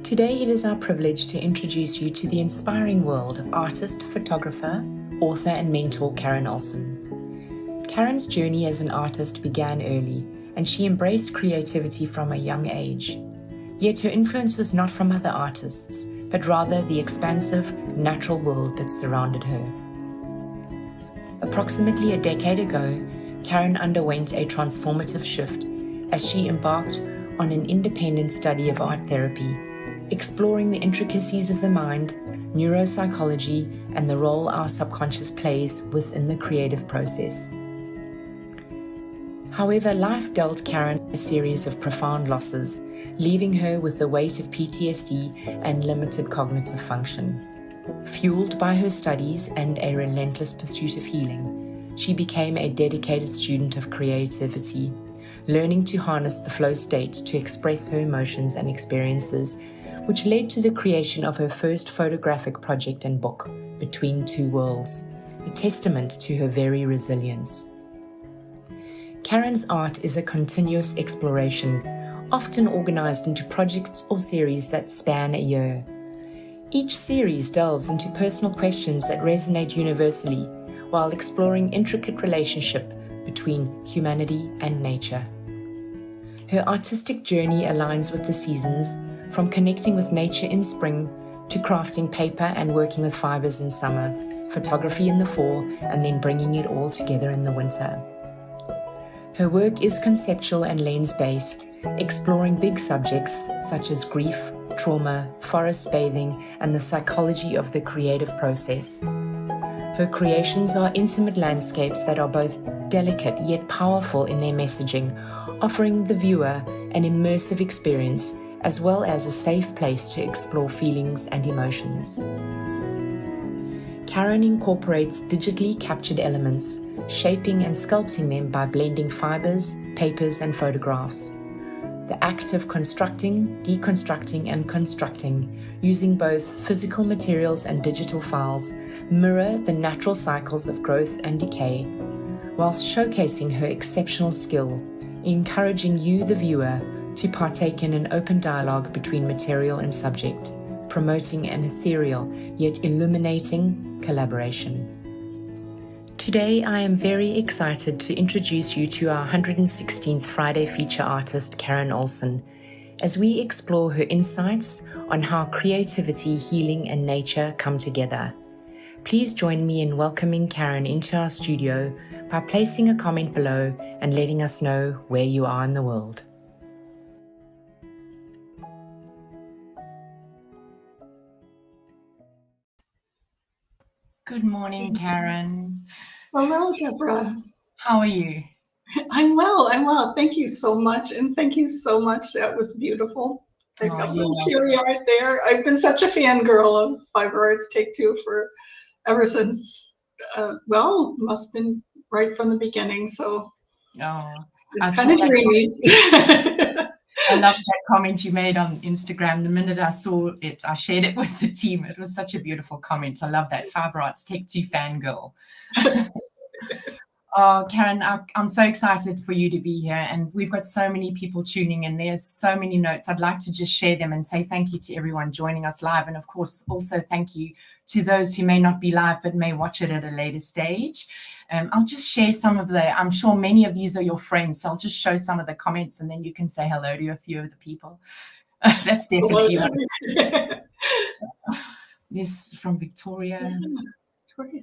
Today it is our privilege to introduce you to the inspiring world of artist, photographer, author and mentor Karen Olson. Karen's journey as an artist began early, and she embraced creativity from a young age. Yet her influence was not from other artists, but rather the expansive, natural world that surrounded her. Approximately a decade ago, Karen underwent a transformative shift as she embarked on an independent study of art therapy, exploring the intricacies of the mind, neuropsychology, and the role our subconscious plays within the creative process. However, life dealt Karen a series of profound losses, leaving her with the weight of PTSD and limited cognitive function. Fueled by her studies and a relentless pursuit of healing, she became a dedicated student of creativity, learning to harness the flow state to express her emotions and experiences, which led to the creation of her first photographic project and book, Between Two Worlds, a testament to her very resilience. Karen's art is a continuous exploration, often organized into projects or series that span a year. Each series delves into personal questions that resonate universally, while exploring intricate relationship between humanity and nature. Her artistic journey aligns with the seasons, from connecting with nature in spring to crafting paper and working with fibres in summer, photography in the fall, and then bringing it all together in the winter. Her work is conceptual and lens-based, exploring big subjects such as grief, trauma, forest bathing, and the psychology of the creative process. Her creations are intimate landscapes that are both delicate yet powerful in their messaging, offering the viewer an immersive experience as well as a safe place to explore feelings and emotions. Karen incorporates digitally captured elements, shaping and sculpting them by blending fibers, papers, and photographs. The act of constructing, deconstructing, and constructing, using both physical materials and digital files, mirror the natural cycles of growth and decay, whilst showcasing her exceptional skill, encouraging you, the viewer, to partake in an open dialogue between material and subject, promoting an ethereal yet illuminating collaboration. Today, I am very excited to introduce you to our 116th Friday feature artist, Karen Olson, as we explore her insights on how creativity, healing, and nature come together. Please join me in welcoming Karen into our studio by placing a comment below and letting us know where you are in the world. Good morning, Karen. Hello, Deborah. How are you? I'm well. Thank you so much. And thank you so much. That was beautiful. I got a little teary-eyed there. I've been such a fangirl of Fiber Arts Take Two for ever since, must have been right from the beginning. So it's kind of dreamy. I love that comment you made on Instagram. The minute I saw it, I shared it with the team. It was such a beautiful comment. I love that. Fiber Arts Take Two fangirl. Oh, Karen, I'm so excited for you to be here. And we've got so many people tuning in. There's so many notes. I'd like to just share them and say thank you to everyone joining us live. And of course, also thank you to those who may not be live but may watch it at a later stage. I'll just share some of I'm sure many of these are your friends, so I'll just show some of the comments and then you can say hello to a few of the people. That's definitely one. This from Victoria. Victoria.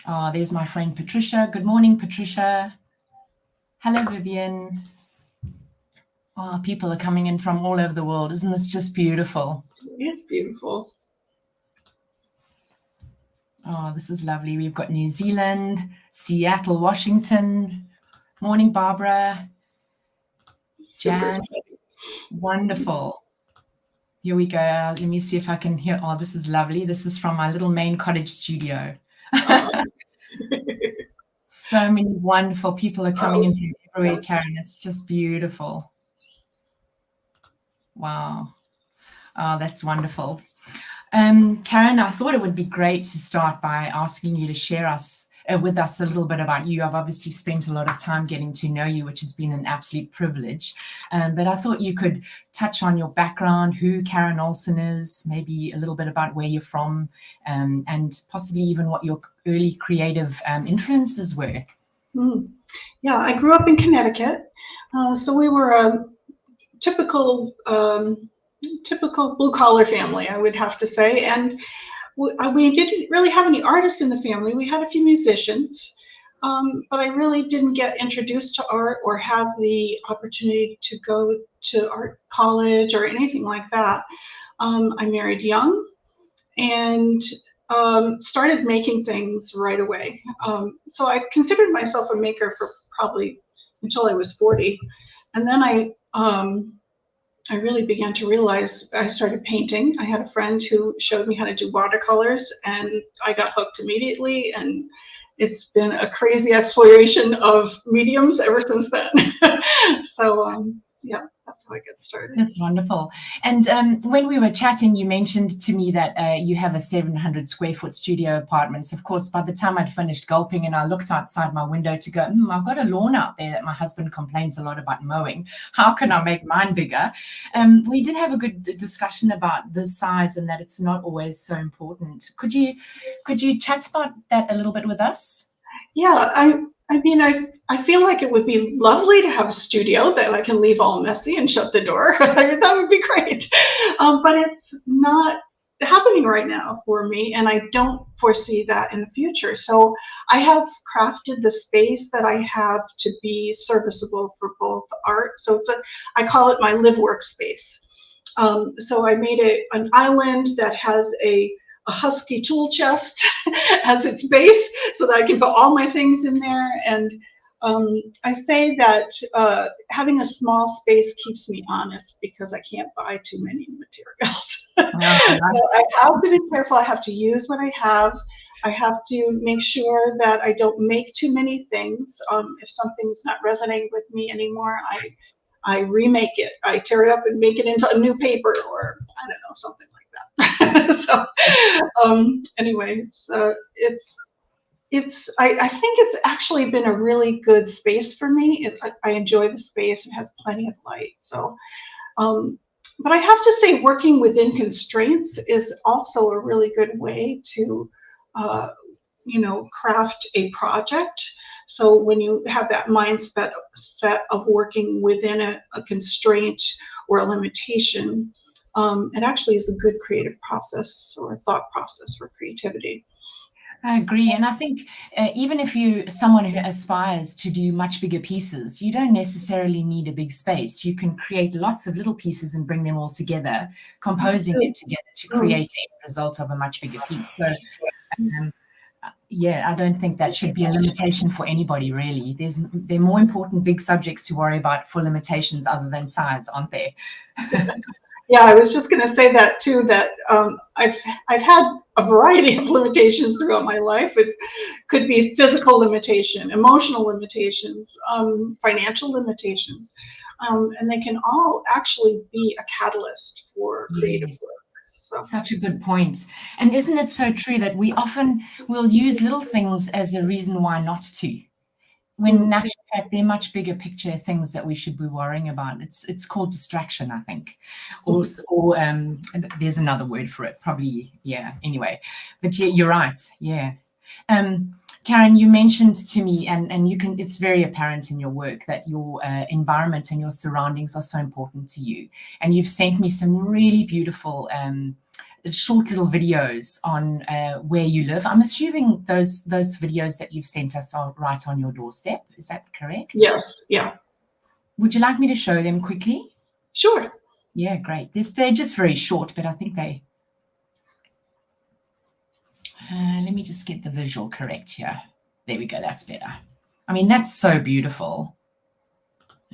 Oh, there's my friend Patricia. Good morning, Patricia. Hello, Vivian. Oh, people are coming in from all over the world. Isn't this just beautiful? It's beautiful. Oh, this is lovely. We've got New Zealand, Seattle, Washington. Morning, Barbara. Jan. Wonderful. Here we go. Let me see if I can hear. Oh, this is lovely. This is from my little main cottage studio. So many wonderful people are coming in from everywhere, Karen. It's just beautiful. Wow. Oh, that's wonderful. Karen, I thought it would be great to start by asking you to share with us a little bit about you. I've obviously spent a lot of time getting to know you, which has been an absolute privilege. But I thought you could touch on your background, who Karen Olson is, maybe a little bit about where you're from, and possibly even what your early creative influences were. Yeah, I grew up in Connecticut, so we were a typical blue collar family, I would have to say, and we didn't really have any artists in the family. We had a few musicians, but I really didn't get introduced to art or have the opportunity to go to art college or anything like that. I married young and started making things right away. So I considered myself a maker for probably until I was 40. And then I really began to realize I started painting. I had a friend who showed me how to do watercolors, and I got hooked immediately. And it's been a crazy exploration of mediums ever since then. So yeah, that's how I got started. That's wonderful. And when we were chatting, you mentioned to me that you have a 700 square foot studio apartment. Of course, by the time I'd finished gulping and I looked outside my window to go, I've got a lawn out there that my husband complains a lot about mowing. How can I make mine bigger? We did have a good discussion about the size and that it's not always so important. Could you chat about that a little bit with us? Yeah, I mean, I feel like it would be lovely to have a studio that I can leave all messy and shut the door. I mean, that would be great. But it's not happening right now for me, and I don't foresee that in the future. So I have crafted the space that I have to be serviceable for both art. So I call it my live work space. So I made an island that has a husky tool chest as its base so that I can put all my things in there. And I say that having a small space keeps me honest because I can't buy too many materials. So I have to be careful. I have to use what I have. I have to make sure that I don't make too many things. If something's not resonating with me anymore, I remake it. I tear it up and make it into a new paper, or I don't know, something like that. So anyway, I think it's actually been a really good space for me. I enjoy the space. It has plenty of light. So, but I have to say, working within constraints is also a really good way to, craft a project. So when you have that mindset of working within a constraint or a limitation, it actually is a good creative process or thought process for creativity. I agree. And I think even if you're someone who aspires to do much bigger pieces, you don't necessarily need a big space. You can create lots of little pieces and bring them all together, composing them together to create a result of a much bigger piece. So yeah, I don't think that should be a limitation for anybody, really. There are more important big subjects to worry about for limitations other than size, aren't there? Yeah, I was just going to say that too, that I've had a variety of limitations throughout my life. It could be physical limitation, emotional limitations, financial limitations, and they can all actually be a catalyst for creative work. So. Such a good point. And isn't it so true that we often will use little things as a reason why not to, when in actual fact they're much bigger picture things that we should be worrying about. It's called distraction, I think, or there's another word for it, probably. Yeah. Anyway, but yeah, you're right. Yeah. Karen, you mentioned to me, and you can, it's very apparent in your work that your environment and your surroundings are so important to you. And you've sent me some really beautiful short little videos on where you live. I'm assuming those videos that you've sent us are right on your doorstep. Is that correct? Yes. Yeah. Would you like me to show them quickly? Sure. Yeah, great. They're just very short, but I think they... let me just get the visual correct here. There we go. That's better. I mean, that's so beautiful.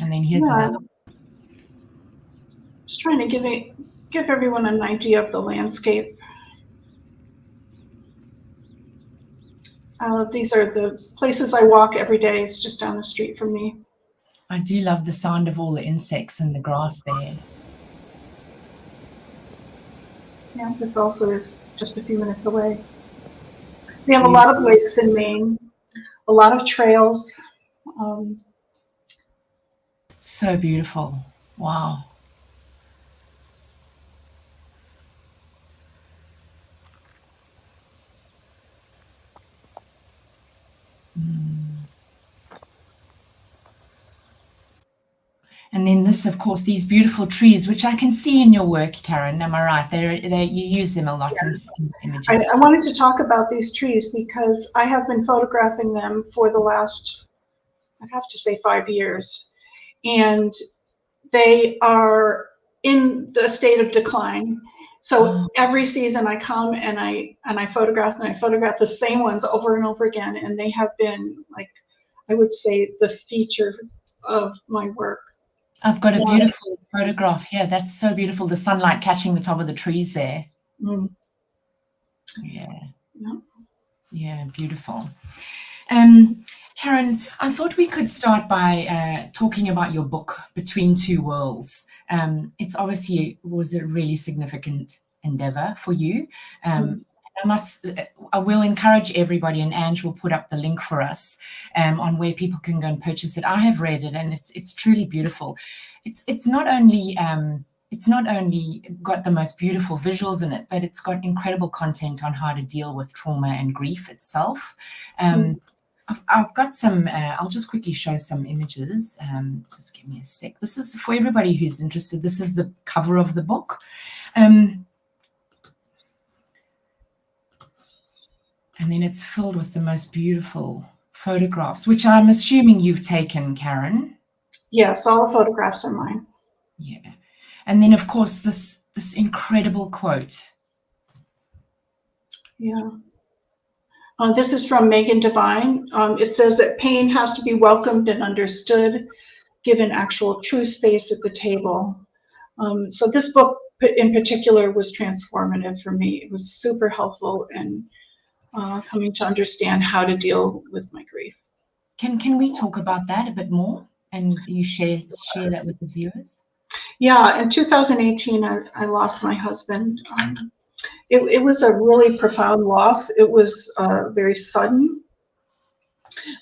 And then here's another. Just trying to give everyone an idea of the landscape. These are the places I walk every day. It's just down the street from me. I do love the sound of all the insects and the grass there. Yeah, this also is just a few minutes away. We have a lot of lakes in Maine. a lot of trails. So beautiful. Wow. And then this, of course, these beautiful trees, which I can see in your work, Karen. Am I right? You use them a lot in images. I wanted to talk about these trees because I have been photographing them for the last, I'd have to say 5 years. And they are in the state of decline. So every season I come and I photograph, and I photograph the same ones over and over again. And they have been, like, I would say, the feature of my work. I've got a beautiful photograph here. That's so beautiful. The sunlight catching the top of the trees there. Mm. Yeah. Yeah. Yeah, beautiful. Karen, I thought we could start by talking about your book, Between Two Worlds. It's obviously was a really significant endeavor for you. I will encourage everybody, and Ange will put up the link for us on where people can go and purchase it. I have read it, and it's truly beautiful. It's not only got the most beautiful visuals in it, but it's got incredible content on how to deal with trauma and grief itself. I've got some, I'll just quickly show some images. Just give me a sec. This is for everybody who's interested. This is the cover of the book. And then it's filled with the most beautiful photographs, which I'm assuming you've taken, Karen. Yes, all the photographs are mine. Yeah. And then, of course, this incredible quote. Yeah. This is from Megan Devine. It says that pain has to be welcomed and understood, given actual true space at the table. So this book in particular was transformative for me. It was super helpful in coming to understand how to deal with my grief. Can we talk about that a bit more, and you share that with the viewers? Yeah, in 2018, I lost my husband. It was a really profound loss. It was very sudden.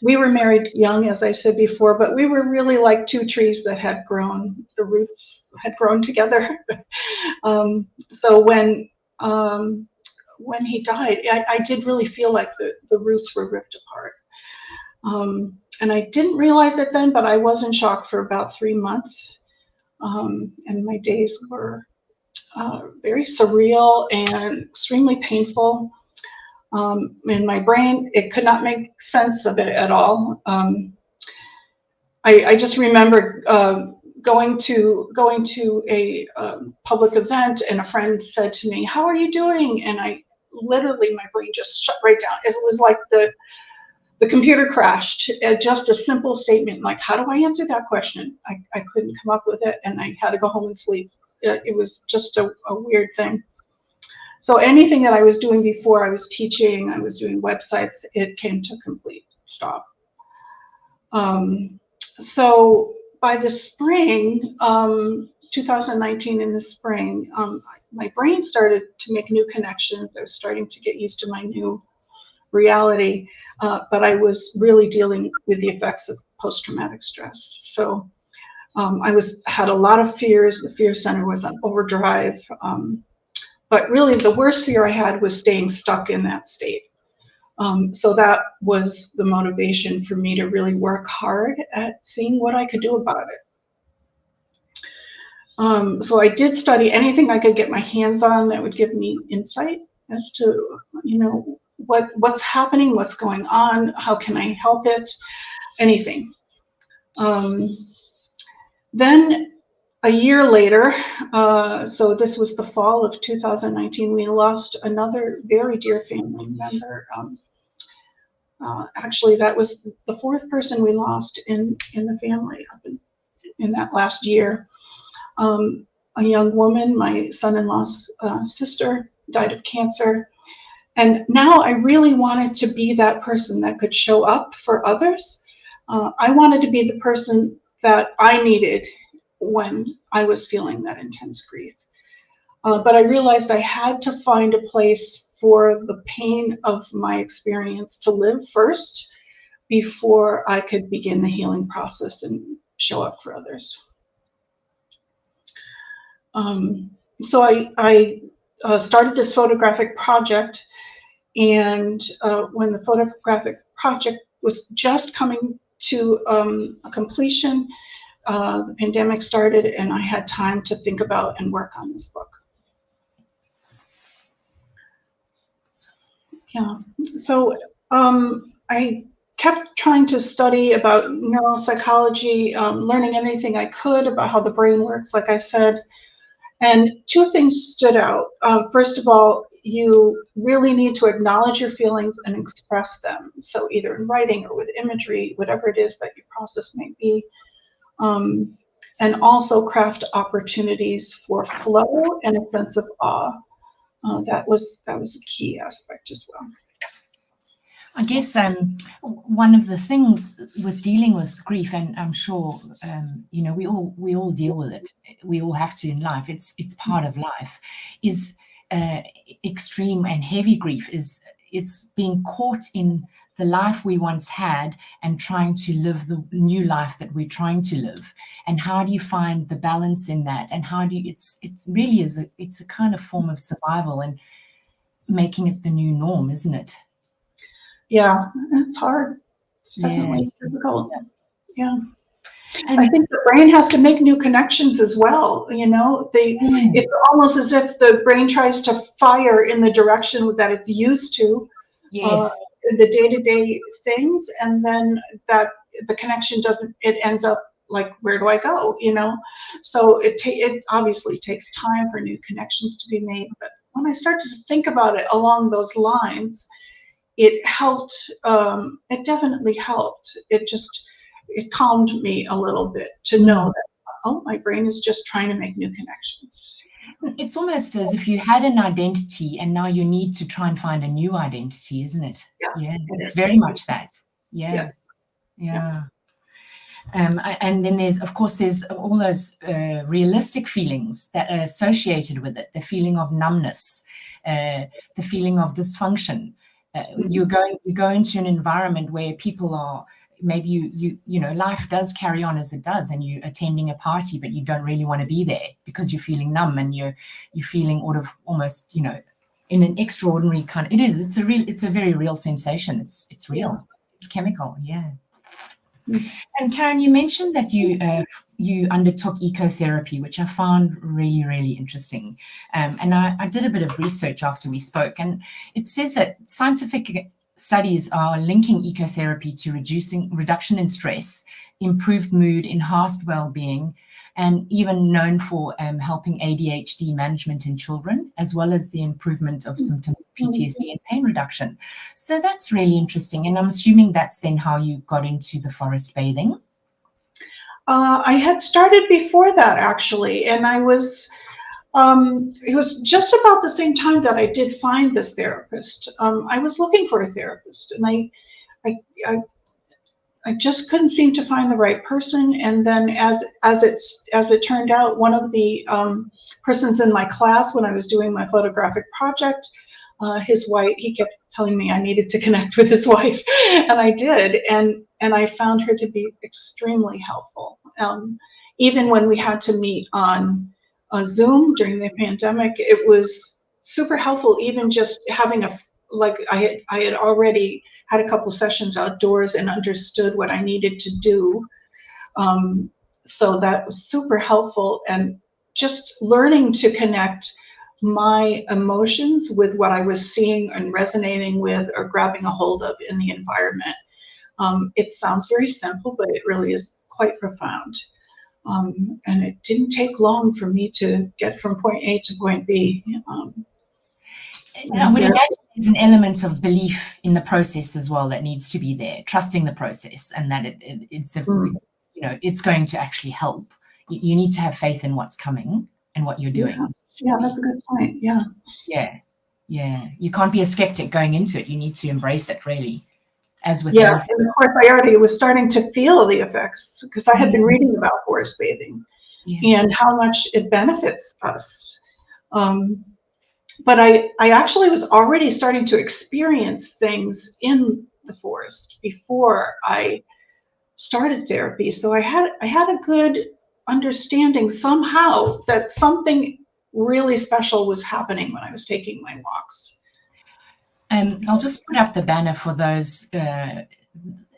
We were married young, as I said before, but we were really like two trees that had grown, the roots had grown together. So when he died, I did really feel like the roots were ripped apart. And I didn't realize it then, but I was in shock for about 3 months. And my days were very surreal and extremely painful. In my brain, it could not make sense of it at all. I just remember going to a public event, and a friend said to me, "How are you doing?" And I literally, my brain just shut right down. It was like the computer crashed at just a simple statement like, "How do I answer that question?" I couldn't come up with it, and I had to go home and sleep. It was just a weird thing. So anything that I was doing before, I was teaching, I was doing websites, it came to complete stop. So by the spring, 2019 in the spring, my brain started to make new connections. I was starting to get used to my new reality, but I was really dealing with the effects of post-traumatic stress. So I had a lot of fears. The fear center was on overdrive. But really the worst fear I had was staying stuck in that state. So that was the motivation for me to really work hard at seeing what I could do about it. So I did study anything I could get my hands on that would give me insight as to, what's happening, what's going on, how can I help it, anything. Then a year later, so this was the fall of 2019, we lost another very dear family member. Actually, that was the fourth person we lost in the family in that last year. A young woman, my son-in-law's sister, died of cancer. And now I really wanted to be that person that could show up for others. I wanted to be the person that I needed when I was feeling that intense grief. But I realized I had to find a place for the pain of my experience to live first, before I could begin the healing process and show up for others. So I started this photographic project, and when the photographic project was just coming to a completion, the pandemic started, and I had time to think about and work on this book. Yeah, so I kept trying to study about neuropsychology, learning anything I could about how the brain works, like I said. And two things stood out. First of all, you really need to acknowledge your feelings and express them. So either in writing or with imagery, whatever it is that your process may be. And also craft opportunities for flow and a sense of awe. That was a key aspect as well. I guess one of the things with dealing with grief, and I'm sure you know, we all deal with it. We all have to in life. It's part of life. Is extreme and heavy grief it's being caught in the life we once had and trying to live the new life that we're trying to live. And how do you find the balance in that? And how do you? It's really it's a kind of form of survival and making it the new norm, isn't it? Yeah, it's hard. It's definitely difficult. Yeah. And I think the brain has to make new connections as well. You know, it's almost as if the brain tries to fire in the direction that it's used to, the day-to-day things, and then that the connection doesn't. It ends up like, where do I go? You know, so it obviously takes time for new connections to be made. But when I started to think about it along those lines, it helped. It definitely helped. It calmed me a little bit to know that, oh, my brain is just trying to make new connections. It's almost as if you had an identity and now you need to try and find a new identity, isn't it? Yeah, it's very much that. Yes. And then there's all those realistic feelings that are associated with it, the feeling of numbness, the feeling of dysfunction. You go into an environment where people are, maybe you know, life does carry on as it does, and you're attending a party, but you don't really want to be there because you're feeling numb and you're feeling almost, you know, in an extraordinary kind of, it's a very real sensation. It's real. It's chemical. Yeah. And Karen, you mentioned that you undertook ecotherapy, which I found really, really interesting. And I did a bit of research after we spoke, and it says that scientific studies are linking ecotherapy to reduction in stress, improved mood, enhanced well-being, and even known for helping ADHD management in children, as well as the improvement of symptoms of PTSD and pain reduction. So that's really interesting. And I'm assuming that's then how you got into the forest bathing. I had started before that, actually, and I was, it was just about the same time that I did find this therapist. I was looking for a therapist, and I just couldn't seem to find the right person. And then as it turned out, one of the persons in my class when I was doing my photographic project, his wife, he kept telling me I needed to connect with his wife, and I did, and I found her to be extremely helpful. Even when we had to meet on Zoom during the pandemic, it was super helpful. Even just having I had already had a couple sessions outdoors and understood what I needed to do. So that was super helpful, and just learning to connect my emotions with what I was seeing and resonating with or grabbing a hold of in the environment. It sounds very simple, but it really is quite profound. And it didn't take long for me to get from point A to point B. I would imagine there's an element of belief in the process as well that needs to be there, trusting the process, and that it's you know, it's going to actually help. You need to have faith in what's coming and what you're doing. Yeah, that's a good point. Yeah. You can't be a skeptic going into it. You need to embrace it, really. As with and of course, I already was starting to feel the effects because I had been reading about forest bathing and how much it benefits us. But I actually was already starting to experience things in the forest. forest before I started therapy. So I had a good understanding somehow that something really special was happening when I was taking my walks. I'll just put up the banner for those.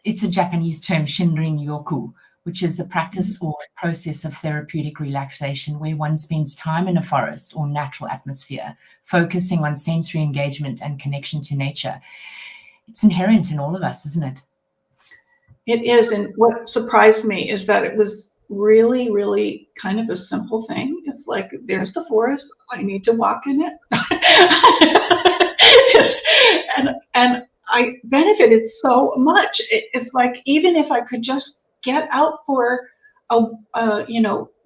It's a Japanese term, Shinrin-yoku, which is the practice or process of therapeutic relaxation where one spends time in a forest or natural atmosphere, focusing on sensory engagement and connection to nature. It's inherent in all of us, isn't it? It is. And what surprised me is that it was really, really kind of a simple thing. It's like, there's the forest, I need to walk in it. and I benefited so much. It's like, even if I could just get out for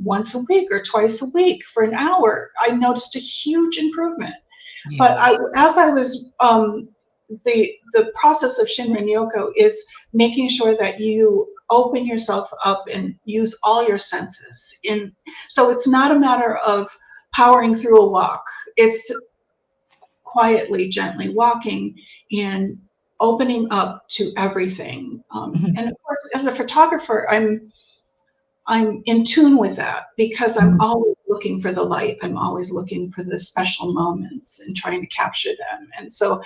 once a week or twice a week for an hour, I noticed a huge improvement. Yeah. But as I was, the process of Shinrin-yoku is making sure that you open yourself up and use all your senses. So it's not a matter of powering through a walk. It's quietly, gently walking and opening up to everything. And of course, as a photographer, I'm in tune with that because I'm always looking for the light. I'm always looking for the special moments and trying to capture them. And so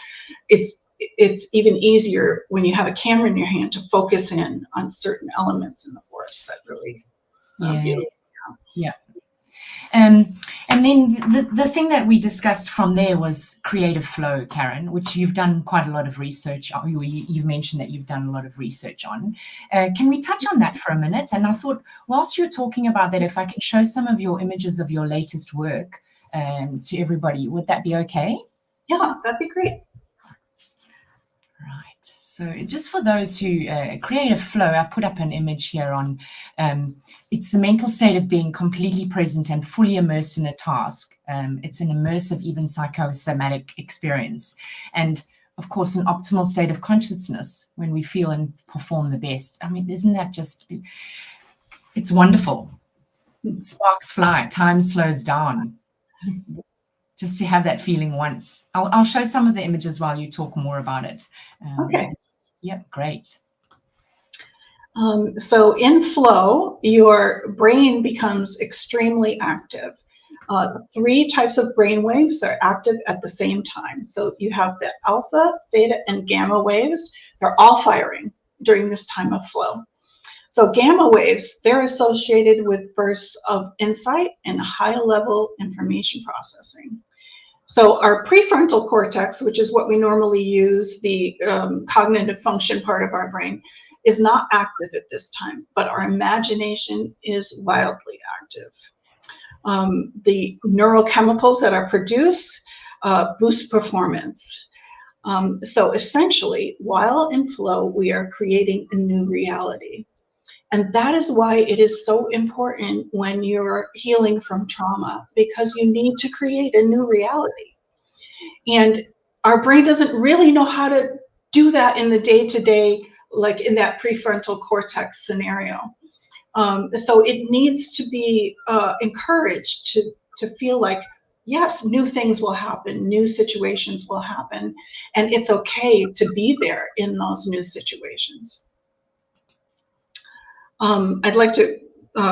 it's even easier when you have a camera in your hand to focus in on certain elements in the forest that really yeah. And then the thing that we discussed from there was creative flow, Karen, which you've done quite a lot of research on. You've mentioned that you've done a lot of research on. Can we touch on that for a minute? And I thought, whilst you're talking about that, if I can show some of your images of your latest work to everybody, would that be okay? Yeah, that'd be great. Right. So just for those who creative flow, I put up an image here on, it's the mental state of being completely present and fully immersed in a task. It's an immersive, even psychosomatic experience. And of course, an optimal state of consciousness when we feel and perform the best. I mean, isn't that just, it's wonderful. Sparks fly, time slows down. Just to have that feeling once. I'll show some of the images while you talk more about it. Okay. Yep, great. So in flow, your brain becomes extremely active. 3 types of brain waves are active at the same time. So you have the alpha, theta, and gamma waves. They're all firing during this time of flow. So gamma waves, they're associated with bursts of insight and high-level information processing. So our prefrontal cortex, which is what we normally use, the cognitive function part of our brain, is not active at this time, but our imagination is wildly active. The neurochemicals that are produced boost performance. So essentially, while in flow, we are creating a new reality. And that is why it is so important when you're healing from trauma, because you need to create a new reality. And our brain doesn't really know how to do that in the day-to-day, like in that prefrontal cortex scenario. So it needs to be encouraged to feel like, yes, new things will happen, new situations will happen, and it's okay to be there in those new situations. I'd like to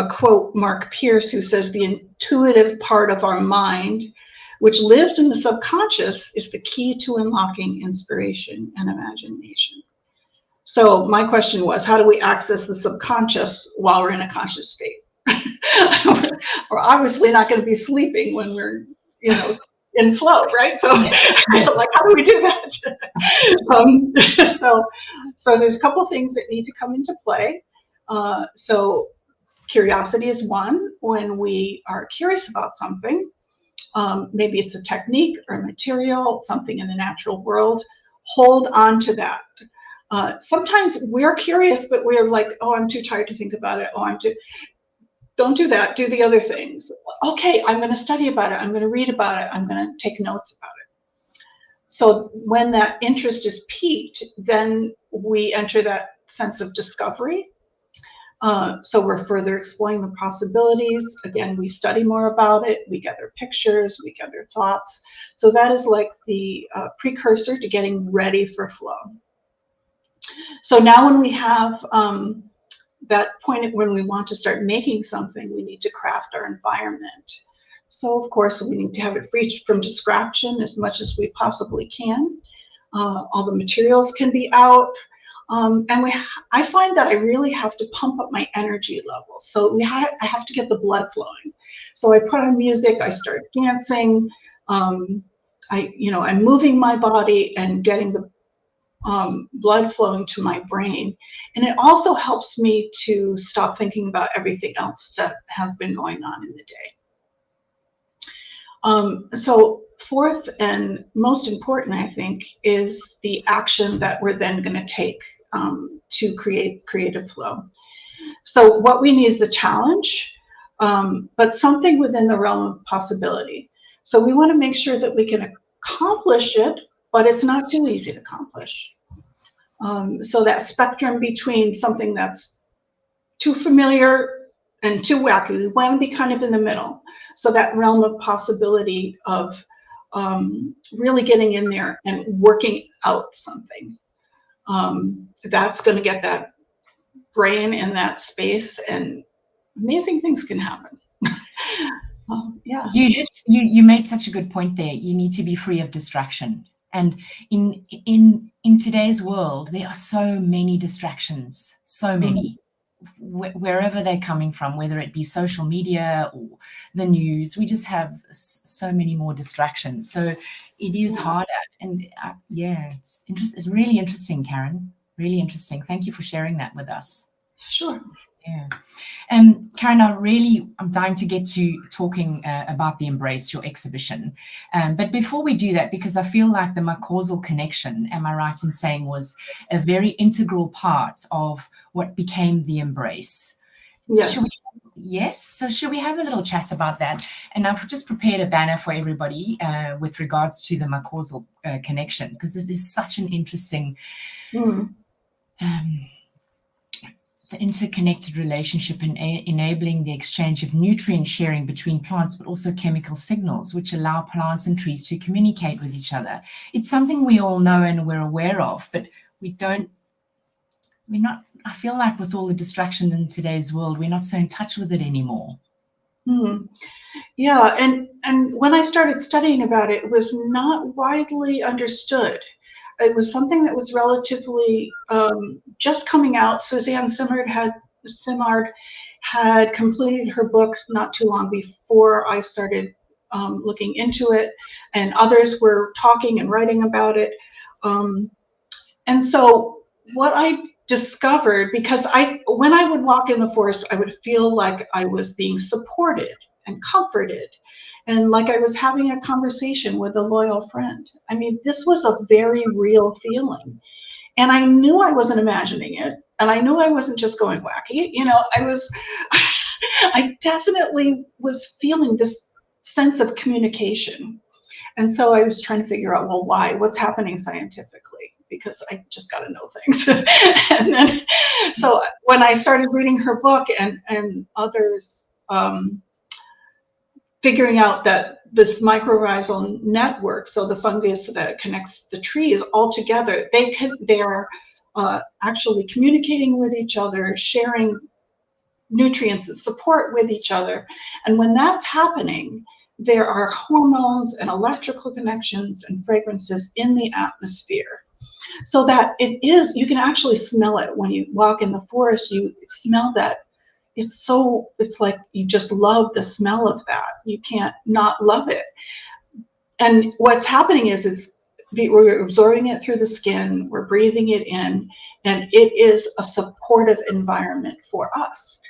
quote Mark Pierce, who says, the intuitive part of our mind, which lives in the subconscious, is the key to unlocking inspiration and imagination. So my question was, how do we access the subconscious while we're in a conscious state? We're obviously not going to be sleeping when we're, in flow, right? So like, how do we do that? So there's a couple of things that need to come into play. So curiosity is one. When we are curious about something, maybe it's a technique or a material, something in the natural world, hold on to that. Sometimes we're curious, but we're like, oh, I'm too tired to think about it. Don't do that. Do the other things. Okay, I'm going to study about it. I'm going to read about it. I'm going to take notes about it. So when that interest is piqued, then we enter that sense of discovery. So we're further exploring the possibilities. Again, we study more about it. We gather pictures. We gather thoughts. So that is like the precursor to getting ready for flow. So now when we have that point when we want to start making something, we need to craft our environment. So of course we need to have it free from distraction as much as we possibly can. All the materials can be out. And I find that I really have to pump up my energy levels. So I have to get the blood flowing. So I put on music, I start dancing, I'm moving my body and getting the blood flowing to my brain. And it also helps me to stop thinking about everything else that has been going on in the day. So fourth and most important, I think, is the action that we're then going to take to create creative flow. So what we need is a challenge, but something within the realm of possibility. So we want to make sure that we can accomplish it, but it's not too easy to accomplish. So that spectrum between something that's too familiar and too wacky, we want to be kind of in the middle. So that realm of possibility of really getting in there and working out something. That's going to get that brain in that space, and amazing things can happen. Yeah. You made such a good point there. You need to be free of distraction. And in today's world, there are so many distractions, so many. Wherever they're coming from, whether it be social media or the news, we just have so many more distractions. So it is harder. And it's interesting. It's really interesting, Karen. Really interesting. Thank you for sharing that with us. Sure. Yeah. Karen, I'm dying to get to talking about the Embrace, your exhibition. But before we do that, because I feel like the causal connection, am I right in saying, was a very integral part of what became the Embrace? Yes. Yes. So should we have a little chat about that? And I've just prepared a banner for everybody with regards to the causal connection, because it is such an interesting the interconnected relationship in enabling the exchange of nutrient sharing between plants, but also chemical signals, which allow plants and trees to communicate with each other. It's something we all know and we're aware of, but I feel like with all the distraction in today's world, we're not so in touch with it anymore. Yeah, and when I started studying about it, it was not widely understood. It was something that was relatively just coming out. Suzanne Simard had completed her book not too long before I started looking into it, and others were talking and writing about it. And so what I discovered, because when I would walk in the forest, I would feel like I was being supported and comforted, and like I was having a conversation with a loyal friend. I mean, this was a very real feeling. And I knew I wasn't imagining it. And I knew I wasn't just going wacky. I definitely was feeling this sense of communication. And so I was trying to figure out, well, why? What's happening scientifically? Because I just got to know things. And then, so when I started reading her book and others, figuring out that this mycorrhizal network, so the fungus that connects the trees all together, they are actually communicating with each other, sharing nutrients and support with each other. And when that's happening, there are hormones and electrical connections and fragrances in the atmosphere. So that you can actually smell it when you walk in the forest. You smell that. It's like you just love the smell of that. You can't not love it. And what's happening is we're absorbing it through the skin, we're breathing it in, and it is a supportive environment for us.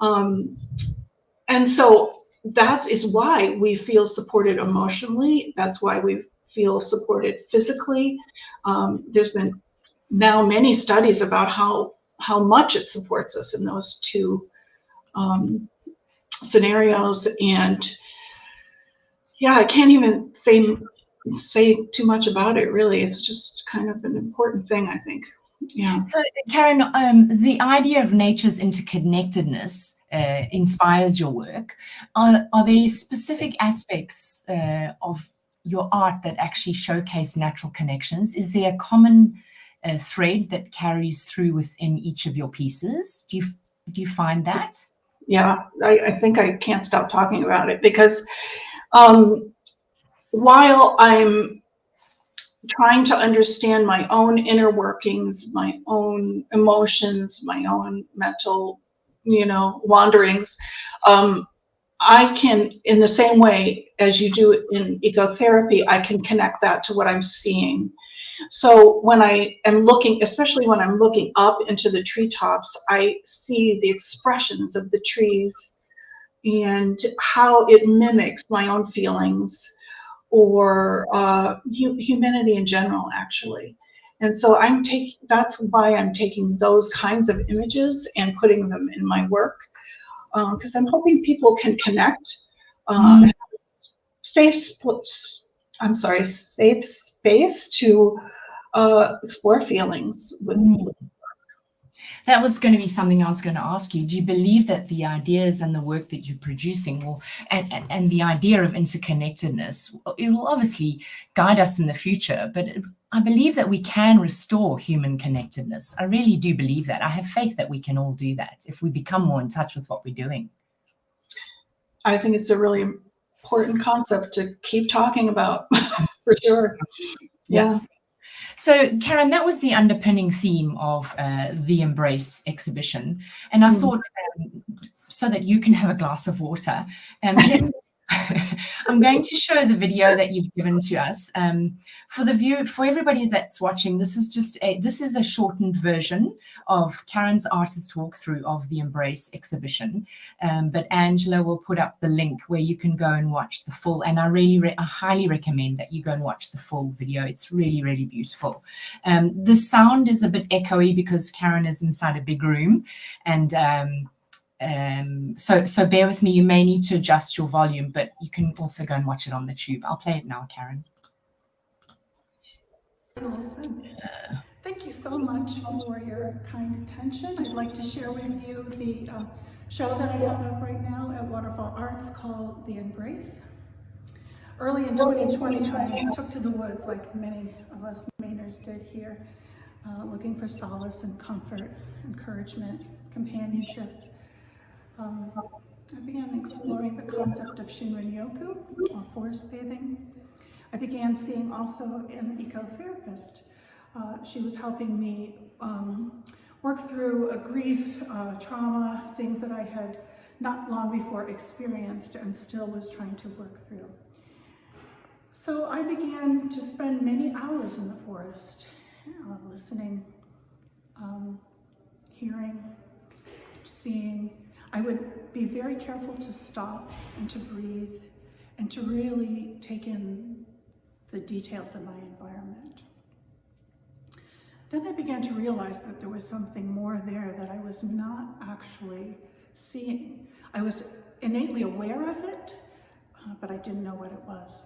And so that is why we feel supported emotionally. That's why we feel supported physically. There's been now many studies about how much it supports us in those two scenarios. And yeah, I can't even say too much about it, really. It's just kind of an important thing, I think. Yeah. So, Karen, the idea of nature's interconnectedness inspires your work. Are there specific aspects of your art that actually showcase natural connections? Is there a common thread that carries through within each of your pieces. Do you find that? Yeah, I think I can't stop talking about it, because while I'm trying to understand my own inner workings, my own emotions, my own mental, wanderings, I can, in the same way as you do in ecotherapy, I can connect that to what I'm seeing. So when I am looking, especially when I'm looking up into the treetops, I see the expressions of the trees and how it mimics my own feelings, or humanity in general, actually. And so that's why I'm taking those kinds of images and putting them in my work, because I'm hoping people can connect, and have a safe space to explore feelings with. That was going to be something I was going to ask you. Do you believe that the ideas and the work that you're producing will, and the idea of interconnectedness, it will obviously guide us in the future, but I believe that we can restore human connectedness. I really do believe that. I have faith that we can all do that if we become more in touch with what we're doing. I think it's a really important concept to keep talking about, for sure. Yeah. So, Karen, that was the underpinning theme of the Embrace exhibition. And I thought, so that you can have a glass of water, I'm going to show the video that you've given to us. For everybody that's watching, this is a shortened version of Karen's artist walkthrough of the Embrace exhibition. But Angela will put up the link where you can go and watch the full. And I highly recommend that you go and watch the full video. It's really, really beautiful. The sound is a bit echoey because Karen is inside a big room, and so bear with me. You may need to adjust your volume, but you can also go and watch it on the tube. I'll play it now, Karen. Olson. Thank you so much for your kind attention. I'd like to share with you the show that I have up right now at Waterfall Arts called The Embrace. Early in 2020, I took to the woods like many of us Mainers did here, looking for solace and comfort, encouragement, companionship. I began exploring the concept of Shinrin-yoku, or forest bathing. I began seeing also an ecotherapist. She was helping me work through a grief, trauma, things that I had not long before experienced and still was trying to work through. So I began to spend many hours in the forest, listening, hearing, seeing. I would be very careful to stop and to breathe and to really take in the details of my environment. Then I began to realize that there was something more there that I was not actually seeing. I was innately aware of it, but I didn't know what it was.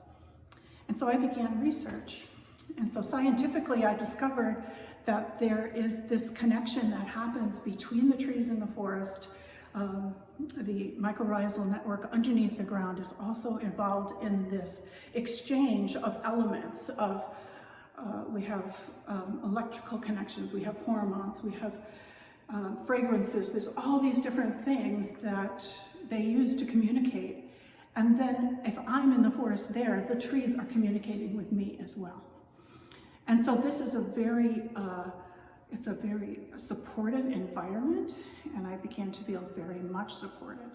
And so I began research. And so scientifically, I discovered that there is this connection that happens between the trees in the forest. The mycorrhizal network underneath the ground is also involved in this exchange of elements of, we have electrical connections, we have hormones, we have fragrances. There's all these different things that they use to communicate. And then if I'm in the forest there, the trees are communicating with me as well. And so this is it's a very supportive environment, and I began to feel very much supported.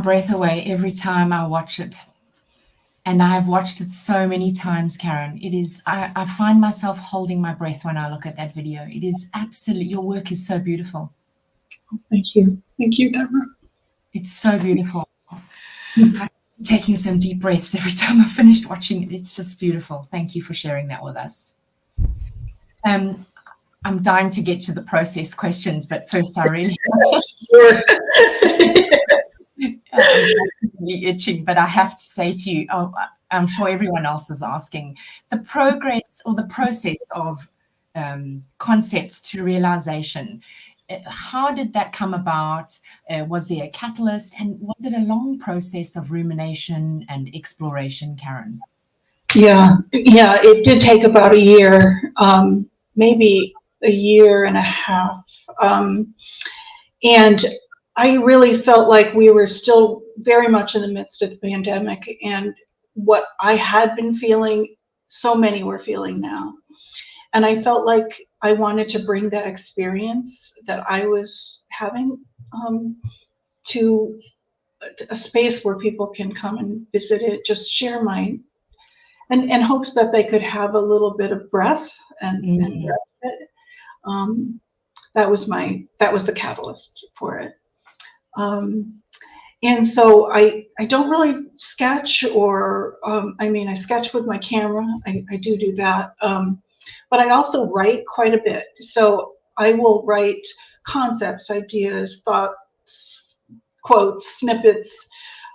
breath away every time I watch it. And I have watched it so many times, Karen. It is, I find myself holding my breath when I look at that video. It is absolutely, your work is so beautiful. Thank you. Thank you, Deborah. It's so beautiful. I'm taking some deep breaths every time I finished watching it. It's just beautiful. Thank you for sharing that with us. I'm dying to get to the process questions, but first I really I'm really itching, but I have to say to you, I'm sure everyone else is asking, the progress or the process of concept to realization, how did that come about? Was there a catalyst, and was it a long process of rumination and exploration, Karen? Yeah, it did take about a year, maybe a year and a half. And I really felt like we were still very much in the midst of the pandemic, and what I had been feeling, so many were feeling now. And I felt like I wanted to bring that experience that I was having to a space where people can come and visit it, just share my, and hopes that they could have a little bit of breath and respite. That was the catalyst for it. And so I don't really sketch, or I mean, I sketch with my camera. I do that, but I also write quite a bit. So I will write concepts, ideas, thoughts, quotes, snippets.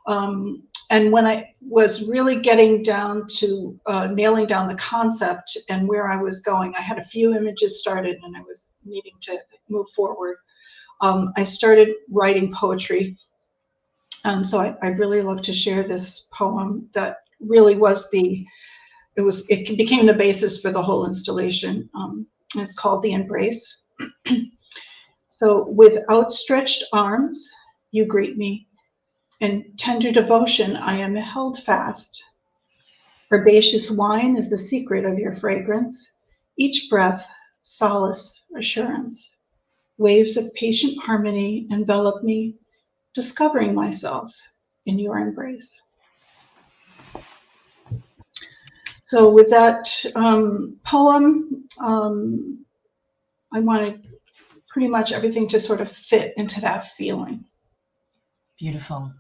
And when I was really getting down to nailing down the concept and where I was going, I had a few images started and I was needing to move forward. I started writing poetry. And so I really love to share this poem that really was it became the basis for the whole installation. It's called The Embrace. So, with outstretched arms, you greet me. In tender devotion, I am held fast. Herbaceous wine is the secret of your fragrance. Each breath, solace, assurance. Waves of patient harmony envelop me, discovering myself in your embrace. So with that poem, I wanted pretty much everything to sort of fit into that feeling. Beautiful.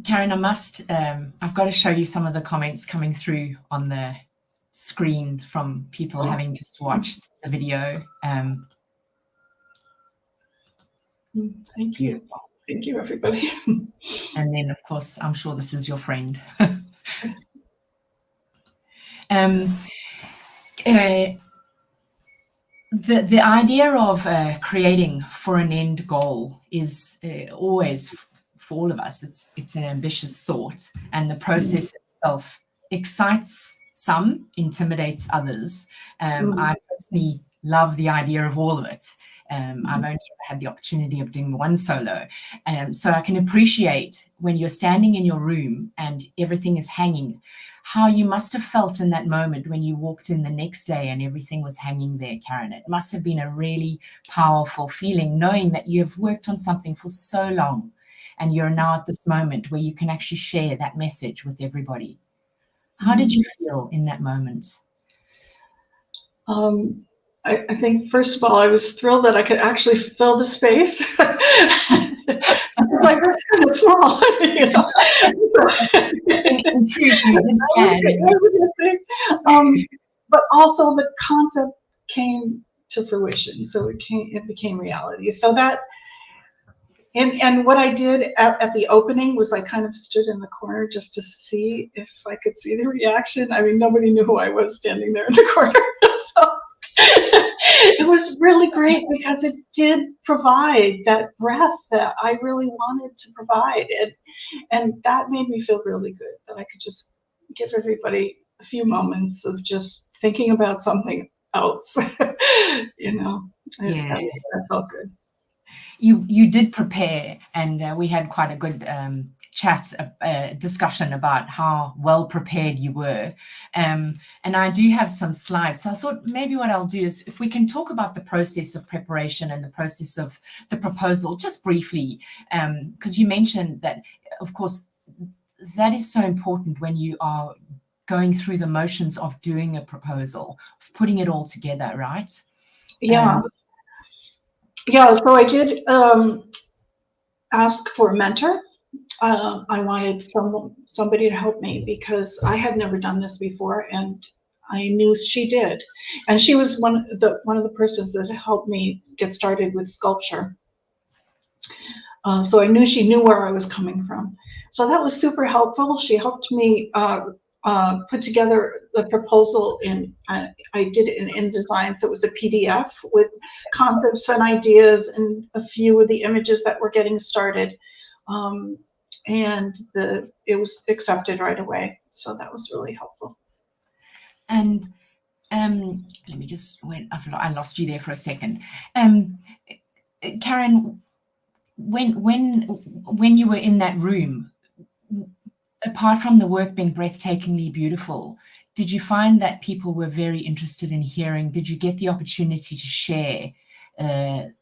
Karen, I've got to show you some of the comments coming through on the screen from people having just watched the video. Thank you. Thank you, everybody. And then, of course, I'm sure this is your friend. The idea of creating for an end goal is always, for all of us, it's an ambitious thought, and the process itself excites some, intimidates others. I personally love the idea of all of it. I've only ever had the opportunity of doing one solo. So I can appreciate when you're standing in your room and everything is hanging, how you must have felt in that moment when you walked in the next day and everything was hanging there, Karen. It must have been a really powerful feeling, knowing that you have worked on something for so long and you're now at this moment where you can actually share that message with everybody. How did you feel in that moment? I think, first of all, I was thrilled that I could actually fill the space. My heart's kind of small. You know? In truth, you didn't. But also the concept came to fruition, so it became reality. So that, and what I did at the opening was I kind of stood in the corner just to see if I could see the reaction. I mean, nobody knew who I was standing there in the corner. So it was really great because it did provide that breath that I really wanted to provide. And that made me feel really good that I could just give everybody a few moments of just thinking about something else. You know, Yeah. that felt good. You did prepare, and we had quite a good discussion about how well prepared you were. And I do have some slides. So I thought maybe what I'll do is if we can talk about the process of preparation and the process of the proposal, just briefly, because you mentioned that, of course, that is so important when you are going through the motions of doing a proposal, of putting it all together, right? Yeah. Yeah, so I did ask for a mentor. I wanted somebody to help me because I had never done this before, and I knew she did. And she was one of the persons that helped me get started with sculpture. So I knew she knew where I was coming from. So that was super helpful. She helped me put together the proposal I did it in InDesign, so it was a PDF with concepts and ideas and a few of the images that were getting started. And it was accepted right away. So that was really helpful. And let me just wait. I lost you there for a second. Karen, when you were in that room, apart from the work being breathtakingly beautiful, did you find that people were very interested in hearing? Did you get the opportunity to share the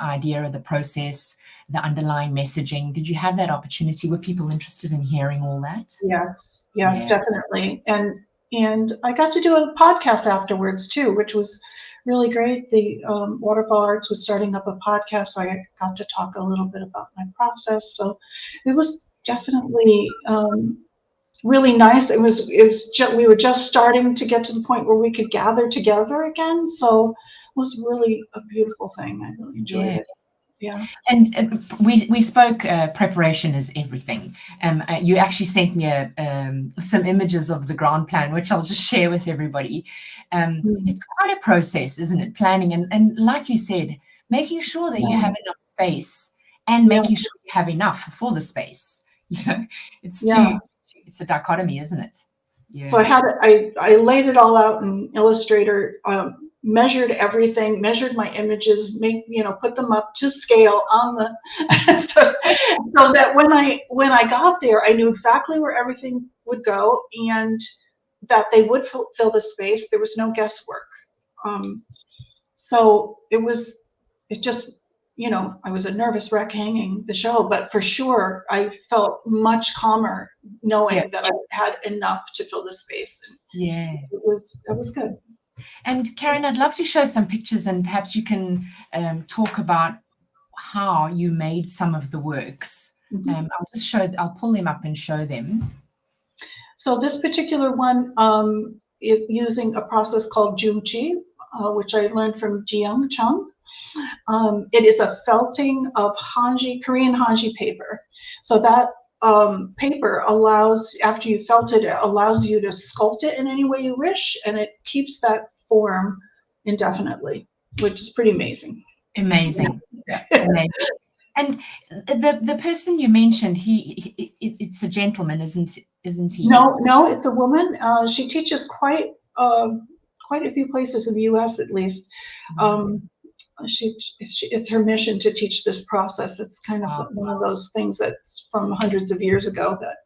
idea of the process, the underlying messaging? Did you have that opportunity? Were people interested in hearing all that? Yes, definitely. And I got to do a podcast afterwards too, which was really great. The Waterfall Arts was starting up a podcast, so I got to talk a little bit about my process. So it was definitely really nice. We were just starting to get to the point where we could gather together again. So it was really a beautiful thing. I really enjoyed it. Yeah. And we spoke, preparation is everything. You actually sent me some images of the ground plan, which I'll just share with everybody. It's quite a process, isn't it? Planning and like you said, making sure that you have enough space and making sure you have enough for the space. You know, it's a dichotomy, isn't it? Yeah. So I laid it all out in Illustrator, measured everything, measured my images, put them up to scale on the, so that when I got there, I knew exactly where everything would go and that they would fill the space. There was no guesswork. So it just, I was a nervous wreck hanging the show, but for sure I felt much calmer knowing that I had enough to fill the space. And it was good. And Karen, I'd love to show some pictures, and perhaps you can talk about how you made some of the works. I'll pull them up and show them. So this particular one is using a process called Jungji, which I learned from Jiyoung Chung. It is a felting of Korean Hanji paper. So that paper allows, after you felt it, it allows you to sculpt it in any way you wish, and it keeps that form indefinitely, which is pretty amazing. Amazing. Amazing. And the person you mentioned, it's a gentleman, isn't he? No, it's a woman. She teaches quite a few places in the U.S. at least. It's her mission to teach this process. It's kind of one of those things that's from hundreds of years ago that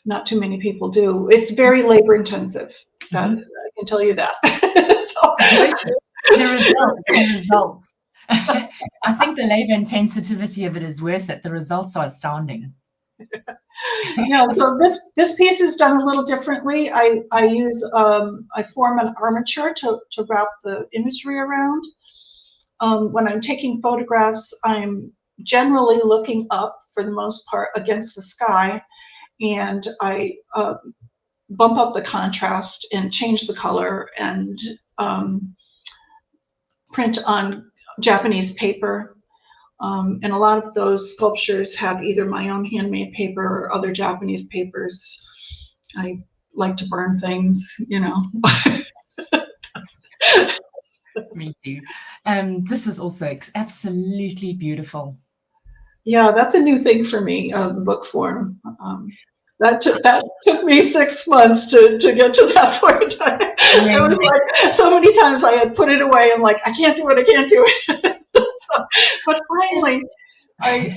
not too many people do. It's very labor intensive. That I can tell you that. The results. I think the labor intensivity of it is worth it. The results are astounding. Yeah, so this piece is done a little differently. I form an armature to wrap the imagery around. When I'm taking photographs, I'm generally looking up for the most part against the sky, and I bump up the contrast and change the color and print on Japanese paper. And a lot of those sculptures have either my own handmade paper or other Japanese papers. I like to burn things, Me too. This is also absolutely beautiful. Yeah, that's a new thing for me, book form. That took me 6 months to get to that point. I was like, so many times I had put it away. I'm like, I can't do it. So, but finally, it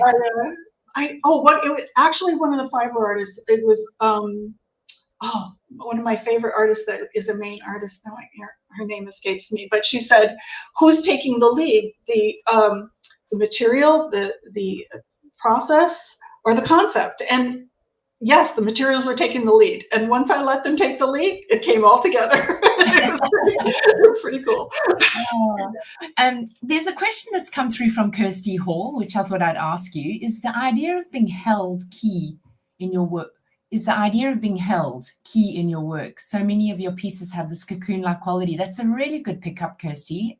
was actually one of the fiber artists. It was one of my favorite artists that is a main artist now. Her name escapes me, but she said, "Who's taking the lead? The material, the process, or the concept?" And yes, the materials were taking the lead. And once I let them take the lead, it came all together. It was pretty cool. There's a question that's come through from Kirsty Hall, which I thought I'd ask you. Is the idea of being held key in your work? Is the idea of being held key in your work? So many of your pieces have this cocoon-like quality. That's a really good pickup, Kirsty.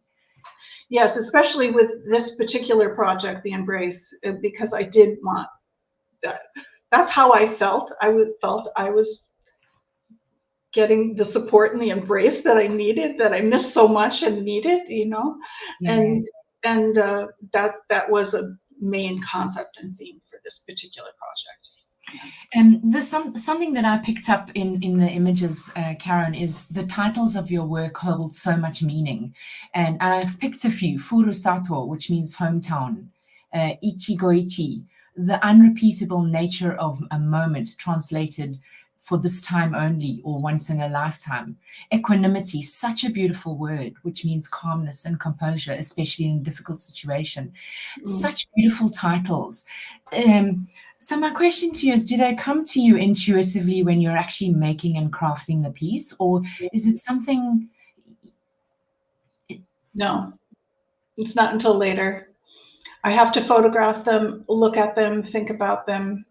Yes, especially with this particular project, the Embrace, because I did want that. That's how I felt. I was getting the support and the embrace that I needed, that I missed so much and needed, Yeah. And that was a main concept and theme for this particular project. And there's something that I picked up in the images, Karen, is the titles of your work hold so much meaning. And I've picked a few: Furusato, which means hometown, Ichigoichi, the unrepeatable nature of a moment, translated for this time only or once in a lifetime. Equanimity, such a beautiful word, which means calmness and composure, especially in a difficult situation. Such beautiful titles. So my question to you is, do they come to you intuitively when you're actually making and crafting the piece, or is it something? No, it's not until later. I have to photograph them, look at them, think about them.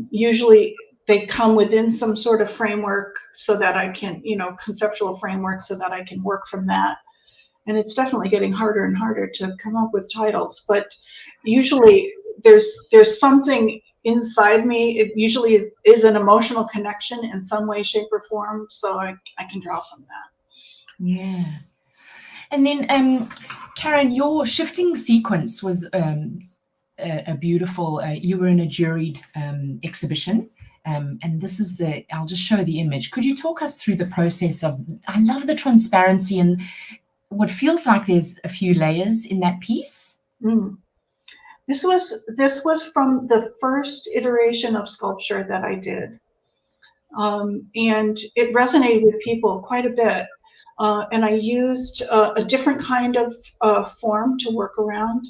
Usually they come within some sort of framework so that I can, conceptual framework, so that I can work from that. And it's definitely getting harder and harder to come up with titles, but usually there's something inside me. It usually is an emotional connection in some way, shape, or form, so I can draw from that. Yeah. And then, Karen, your shifting sequence was a beautiful, you were in a juried exhibition. And this is I'll just show the image. Could you talk us through the process of, I love the transparency and what feels like there's a few layers in that piece. This was from the first iteration of sculpture that I did. And it resonated with people quite a bit. And I used a different kind of form to work around.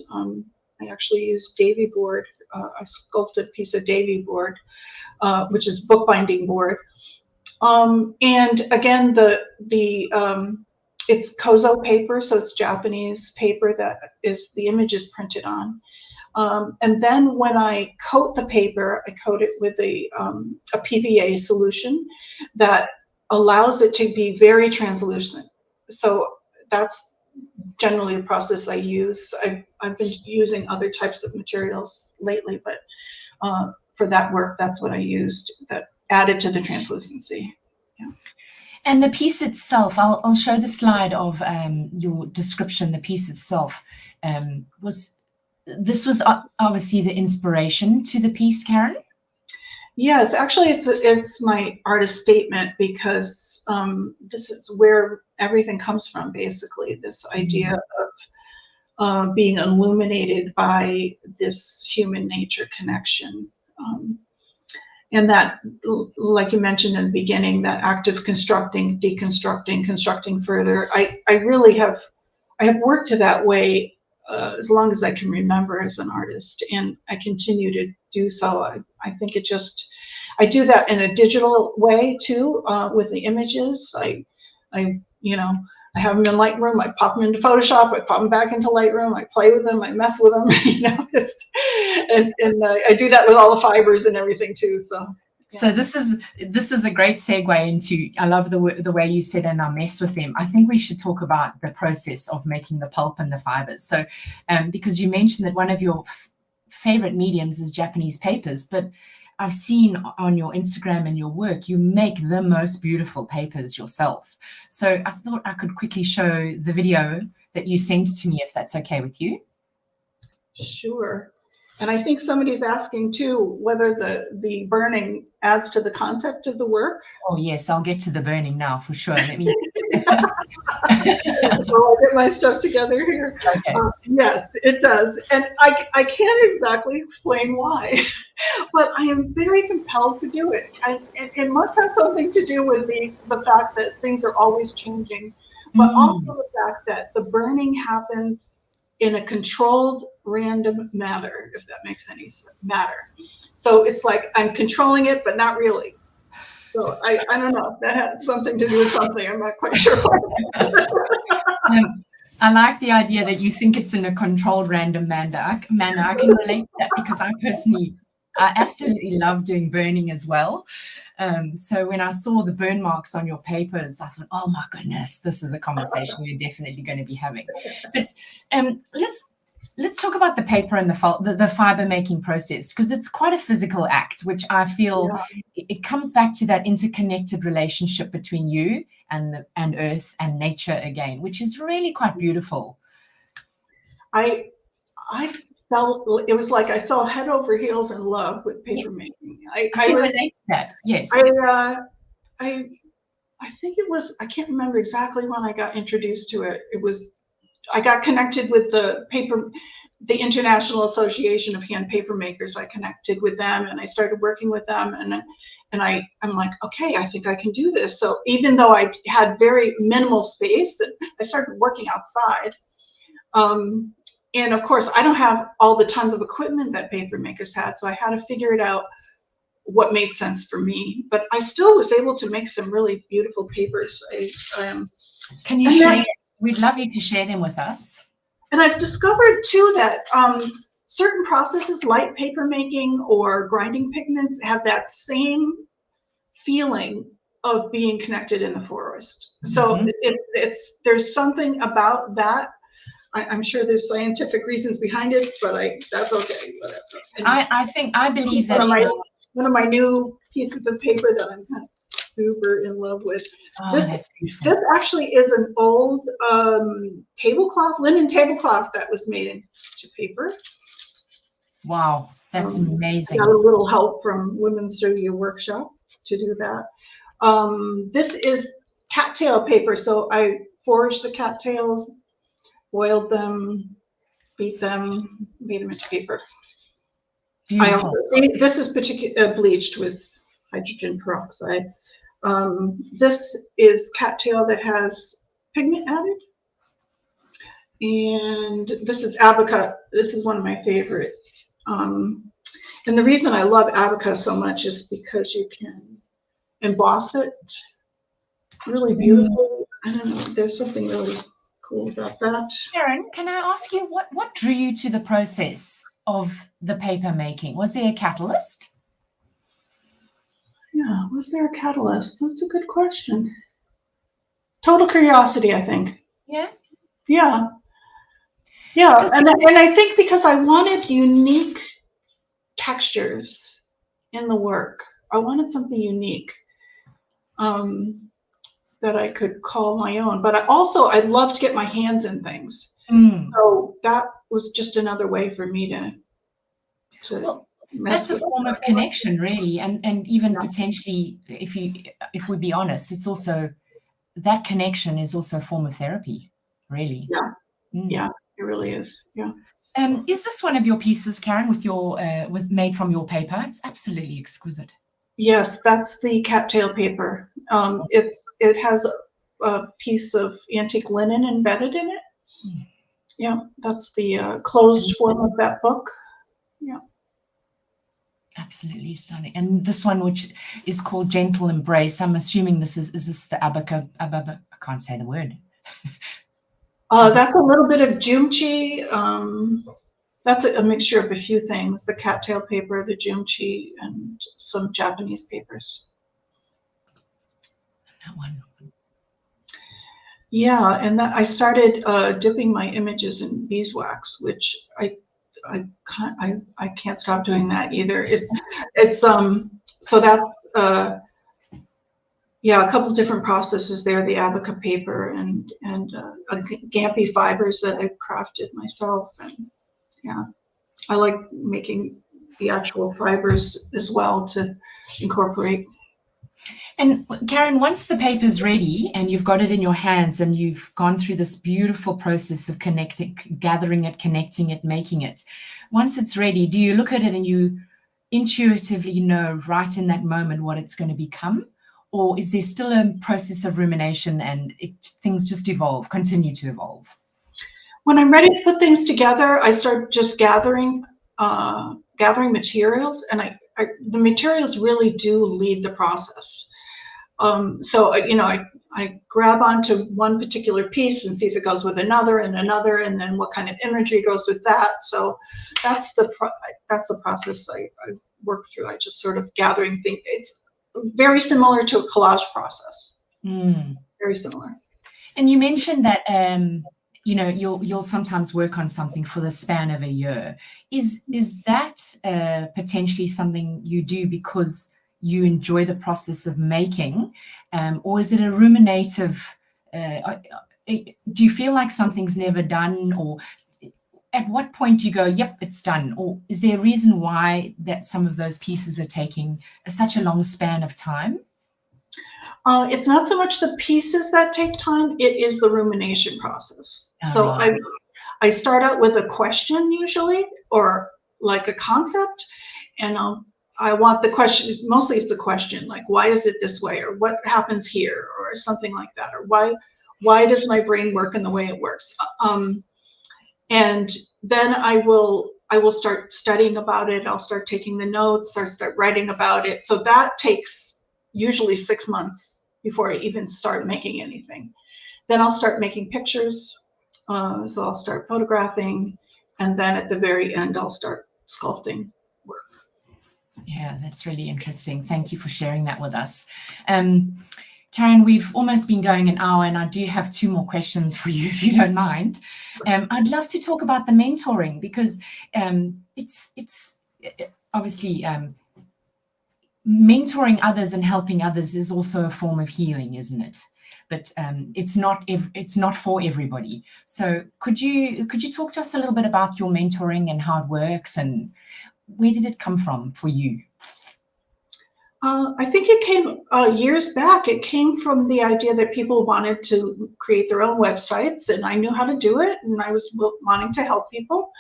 I actually used Davy board, a sculpted piece of Davy board, which is bookbinding board. And again, it's kozo paper, so it's Japanese paper that the image is printed on. And then when I coat the paper, I coat it with a PVA solution that allows it to be very translucent. So that's generally the process I use. I've been using other types of materials lately, but for that work, that's what I used, that added to the translucency. Yeah. And the piece itself, I'll show the slide of your description. The piece itself was obviously the inspiration to the piece, Karen? Yes, actually it's my artist statement, because this is where everything comes from, basically, this idea of being illuminated by this human nature connection. And that, like you mentioned in the beginning, that active constructing, deconstructing, constructing further, I really have worked to that way as long as I can remember as an artist, and I continue to do so. I think I do that in a digital way too, with the images. I have them in Lightroom, I pop them into Photoshop, I pop them back into Lightroom, I play with them, I mess with them, and I do that with all the fibers and everything too. So. Yeah. So this is a great segue into, I love the way you said, and I mess with them. I think we should talk about the process of making the pulp and the fibers. So, because you mentioned that one of your favorite mediums is Japanese papers, but I've seen on your Instagram and your work, you make the most beautiful papers yourself. So I thought I could quickly show the video that you sent to me, if that's okay with you. Sure. And I think somebody's asking too whether the burning adds to the concept of the work. Oh yes, I'll get to the burning now for sure. Let me. I'll get my stuff together here. Okay. Yes, it does, and I can't exactly explain why, but I am very compelled to do it. It must have something to do with the fact that things are always changing, but also the fact that the burning happens in a controlled, random manner, if that makes any matter. So it's like I'm controlling it, but not really. So I don't know. That has something to do with something. I'm not quite sure what. I like the idea that you think it's in a controlled, random manner. I can relate to that because I absolutely love doing burning as well. So when I saw the burn marks on your papers, I thought, oh my goodness, this is a conversation we're definitely going to be having. But let's talk about the paper and the fiber making process, because it's quite a physical act, which I feel it comes back to that interconnected relationship between you and earth and nature again, which is really quite beautiful. I felt it was like I fell head over heels in love with paper making. I can relate to that. Yes. I think it was, I can't remember exactly when I got introduced to it. I got connected with the International Association of Hand Paper Makers. I connected with them and I started working with them, and I'm like, okay, I think I can do this. So even though I had very minimal space, I started working outside. And of course, I don't have all the tons of equipment that paper makers had, so I had to figure it out what made sense for me. But I still was able to make some really beautiful papers. Can you share? We'd love you to share them with us. And I've discovered too that certain processes like paper making or grinding pigments have that same feeling of being connected in the forest. So there's something about that. I'm sure there's scientific reasons behind it, but that's okay. Whatever. I believe that one of my new pieces of paper that I'm kind of super in love with. This actually is an old tablecloth, linen tablecloth that was made into paper. Wow, that's amazing. Got a little help from Women's Studio Workshop to do that. This is cattail paper, so I foraged the cattails, boiled them, beat them, made them into paper. This is bleached with hydrogen peroxide. This is cattail that has pigment added. And this is abaca. This is one of my favorite. And the reason I love abaca so much is because you can emboss it really beautiful. I don't know, there's something really cool about that. Karen, can I ask you what drew you to the process of the paper making? Was there a catalyst? Yeah, was there a catalyst? That's a good question. Total curiosity, I think. Yeah. Yeah. Yeah, and I think because I wanted unique textures in the work. I wanted something unique that I could call my own. But I love to get my hands in things. So that was just another way for me to well, that's a form of connection, really, and even potentially, if we be honest, it's also that connection is also a form of therapy, really. Yeah, yeah, it really is. Yeah. Is this one of your pieces, Karen, with made from your paper? It's absolutely exquisite. Yes, that's the cattail paper. It has a piece of antique linen embedded in it. Yeah, that's the closed form of that book. Yeah. Absolutely stunning. And this one, which is called Gentle Embrace, I'm assuming this is this the abaca? I can't say the word. That's a little bit of jumchi. That's a mixture of a few things: the cattail paper, the jumchi, and some Japanese papers. That one. Yeah, and I started dipping my images in beeswax, which I can't stop doing that either. It's so that's yeah, a couple different processes there: the abaca paper and Gampy fibers that I crafted myself, and yeah. I like making the actual fibers as well to incorporate. And Karen, once the paper's ready and you've got it in your hands and you've gone through this beautiful process of gathering it, connecting it, making it, once it's ready, do you look at it and you intuitively know right in that moment what it's going to become? Or is there still a process of rumination and things just evolve, continue to evolve? When I'm ready to put things together, I start just gathering materials, and the materials really do lead the process. So I grab onto one particular piece and see if it goes with another, and then what kind of imagery goes with that. So that's the process I work through. I just sort of gathering things. It's very similar to a collage process. Very similar. And you mentioned that you'll sometimes work on something for the span of a year. Is that potentially something you do because you enjoy the process of making, or is it a ruminative? Do you feel like something's never done, or at what point do you go, yep, it's done? Or is there a reason why that some of those pieces are taking such a long span of time? It's not so much the pieces that take time, it is the rumination process. So right. I start out with a question usually, or like a concept, and I want the question, mostly it's a question, like, why is it this way? Or what happens here? Or something like that. Or why does my brain work in the way it works? And then I will start studying about it. I'll start taking the notes, or start writing about it. So that takes usually 6 months before I even start making anything. Then I'll start making pictures. So I'll start photographing. And then at the very end, I'll start sculpting work. Yeah, that's really interesting. Thank you for sharing that with us. Karen, we've almost been going an hour, and I do have 2 more questions for you, if you don't mind. I'd love to talk about the mentoring, because it's obviously mentoring others and helping others is also a form of healing, isn't it? But it's not for everybody. So could you talk to us a little bit about your mentoring and how it works, and where did it come from for you? I think it came years back. It came from the idea that people wanted to create their own websites, and I knew how to do it, and I was wanting to help people.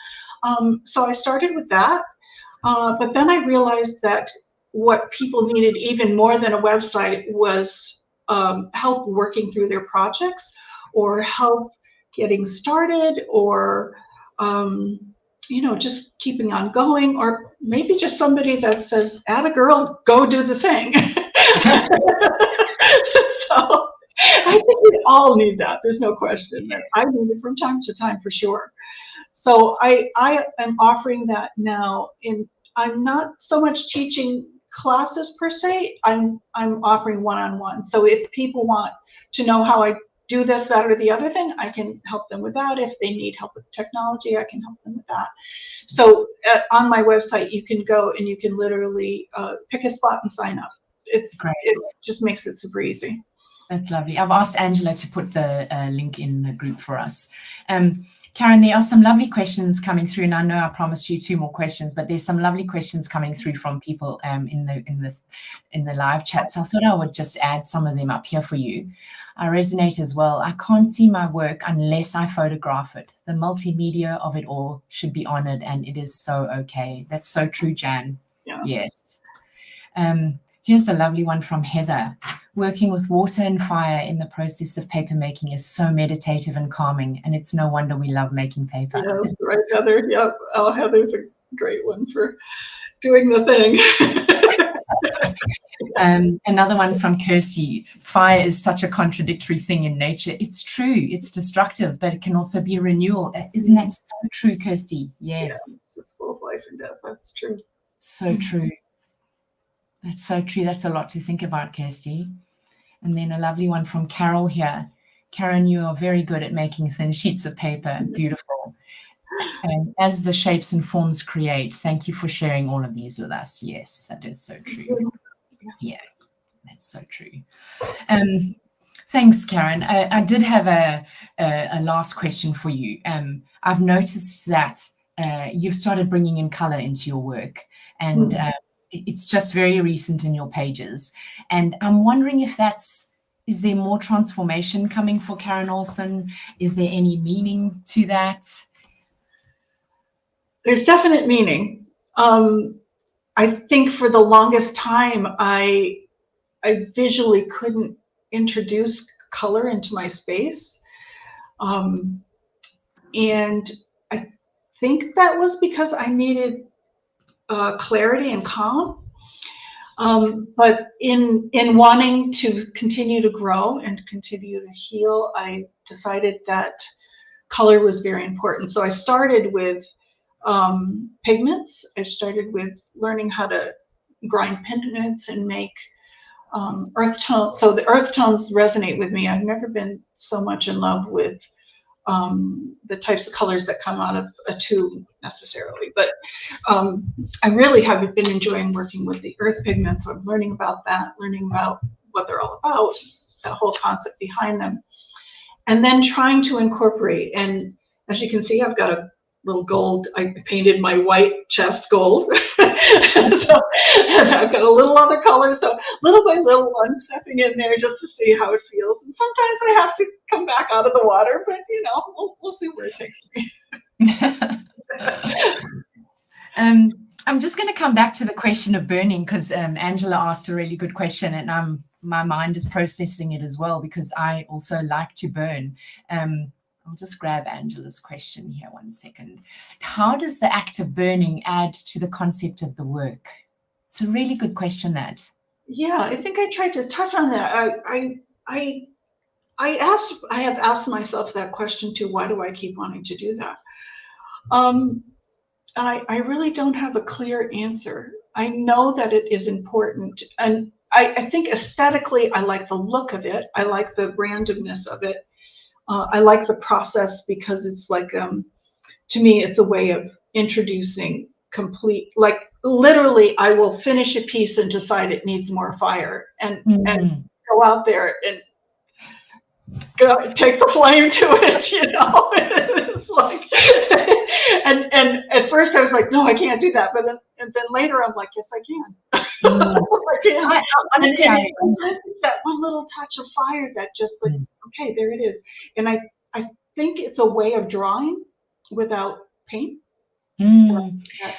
So I started with that. But then I realized that what people needed even more than a website was help working through their projects, or help getting started, or just keeping on going, or maybe just somebody that says, "Atta girl, go do the thing." So I think we all need that. There's no question that I need it from time to time, for sure. So I am offering that now. I'm not so much teaching classes per se. I'm offering one-on-one. So if people want to know how I do this, that, or the other thing, I can help them with that. If they need help with technology, I can help them with that. So on my website, you can go and you can literally pick a spot and sign up. It just makes it super easy. That's lovely. I've asked Angela to put the link in the group for us. Karen, there are some lovely questions coming through, and I know I promised you 2 more questions, but there's some lovely questions coming through from people in the live chat. So I thought I would just add some of them up here for you. I resonate as well. I can't see my work unless I photograph it. The multimedia of it all should be honored, and it is so okay. That's so true, Jan. Yeah. Yes. Here's a lovely one from Heather. Working with water and fire in the process of paper making is so meditative and calming, and it's no wonder we love making paper. Yes, right, Heather. Yep. Oh, Heather's a great one for doing the thing. Another one from Kirsty. Fire is such a contradictory thing in nature. It's true. It's destructive, but it can also be renewal. Isn't that so true, Kirsty? Yes. Yeah, it's both life and death. That's true. So true. That's so true. That's a lot to think about, Kirsty. And then a lovely one from Carol here. Karen, you are very good at making thin sheets of paper. Beautiful. And as the shapes and forms create, thank you for sharing all of these with us. Yes, that is so true. Yeah, that's so true. Thanks, Karen. I did have a last question for you. I've noticed that you've started bringing in color into your work, and it's just very recent in your pages. And I'm wondering if is there more transformation coming for Karen Olson? Is there any meaning to that? There's definite meaning. I think for the longest time, I visually couldn't introduce color into my space. And I think that was because I needed clarity and calm. But in wanting to continue to grow and continue to heal, I decided that color was very important. So I started with pigments. I started with learning how to grind pigments and make earth tones. So the earth tones resonate with me. I've never been so much in love with the types of colors that come out of a tube necessarily, but I really have been enjoying working with the earth pigments. So I'm learning about that, learning about what they're all about, the whole concept behind them, and then trying to incorporate. And as you can see, I've got a little gold. I painted my white chest gold. So, and I've got a little other color. So little by little, I'm stepping in there just to see how it feels. And sometimes I have to come back out of the water, but you know, we'll see where it takes me. I'm just going to come back to the question of burning, because Angela asked a really good question, and my mind is processing it as well, because I also like to burn. I'll just grab Angela's question here 1 second. How does the act of burning add to the concept of the work? It's a really good question, that. Yeah, I think I tried to touch on that. I have asked myself that question too. Why do I keep wanting to do that? I really don't have a clear answer. I know that it is important, and I think aesthetically I like the look of it. I like the randomness of it. I like the process because it's like, to me, it's a way of introducing complete, like literally I will finish a piece and decide it needs more fire, and go out there and go take the flame to it, you know. It's like, and at first I was like, no, I can't do that. But then later I'm like, yes, I can. I can. Honestly, it's that one little touch of fire that just like, okay, there it is. And I think it's a way of drawing without paint. I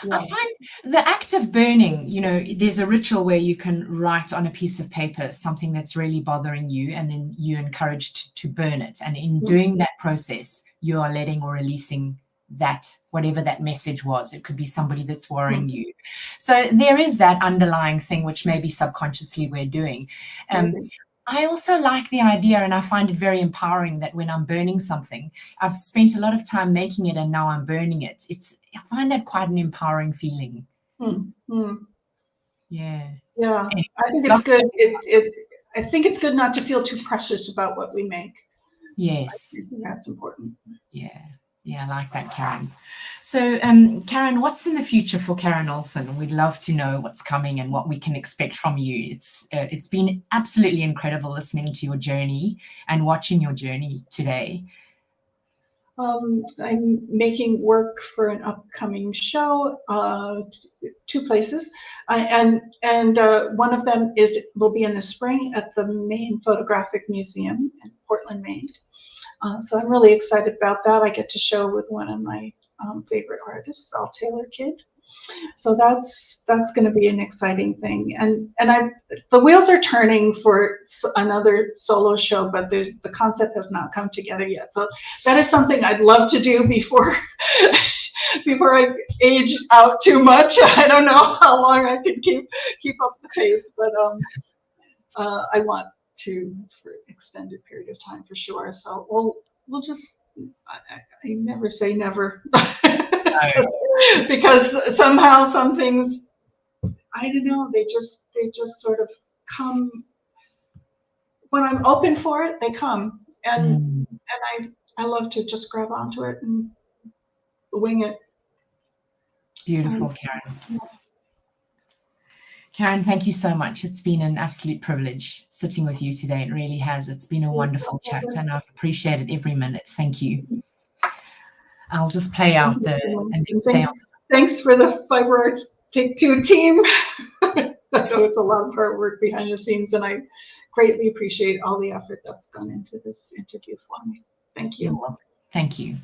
find the act of burning, you know, there's a ritual where you can write on a piece of paper something that's really bothering you, and then you're encouraged to burn it. And in doing that process, you are letting or releasing that, whatever that message was. It could be somebody that's worrying you. So there is that underlying thing, which maybe subconsciously we're doing. I also like the idea, and I find it very empowering, that when I'm burning something, I've spent a lot of time making it and now I'm burning it. I find that quite an empowering feeling. Yeah. Anyway, I think it's good. I think it's good not to feel too precious about what we make. Yes. I think that's important. Yeah, I like that, Karen. So, Karen, what's in the future for Karen Olson? We'd love to know what's coming and what we can expect from you. It's been absolutely incredible listening to your journey and watching your journey today. I'm making work for an upcoming show, 2 places, and one of them will be in the spring at the Maine Photographic Museum in Portland, Maine. So I'm really excited about that. I get to show with one of my favorite artists, Al Taylor Kid. So that's going to be an exciting thing. And the wheels are turning for another solo show, but the concept has not come together yet. So that is something I'd love to do before I age out too much. I don't know how long I can keep up the pace, but I want to for an extended period of time for sure. So we'll just, I never say never. Because somehow some things, I don't know, they just sort of come when I'm open for it. They come, and I love to just grab onto it and wing it. Beautiful, Karen. Karen, thank you so much. It's been an absolute privilege sitting with you today. It really has. It's been a wonderful chat, and I've appreciated every minute. Thank you. I'll just play out the and stay on. Thanks for the Fiber Arts Take Two team. I know it's a lot of hard work behind the scenes, and I greatly appreciate all the effort that's gone into this interview for me. Thank you. You're welcome. Thank you.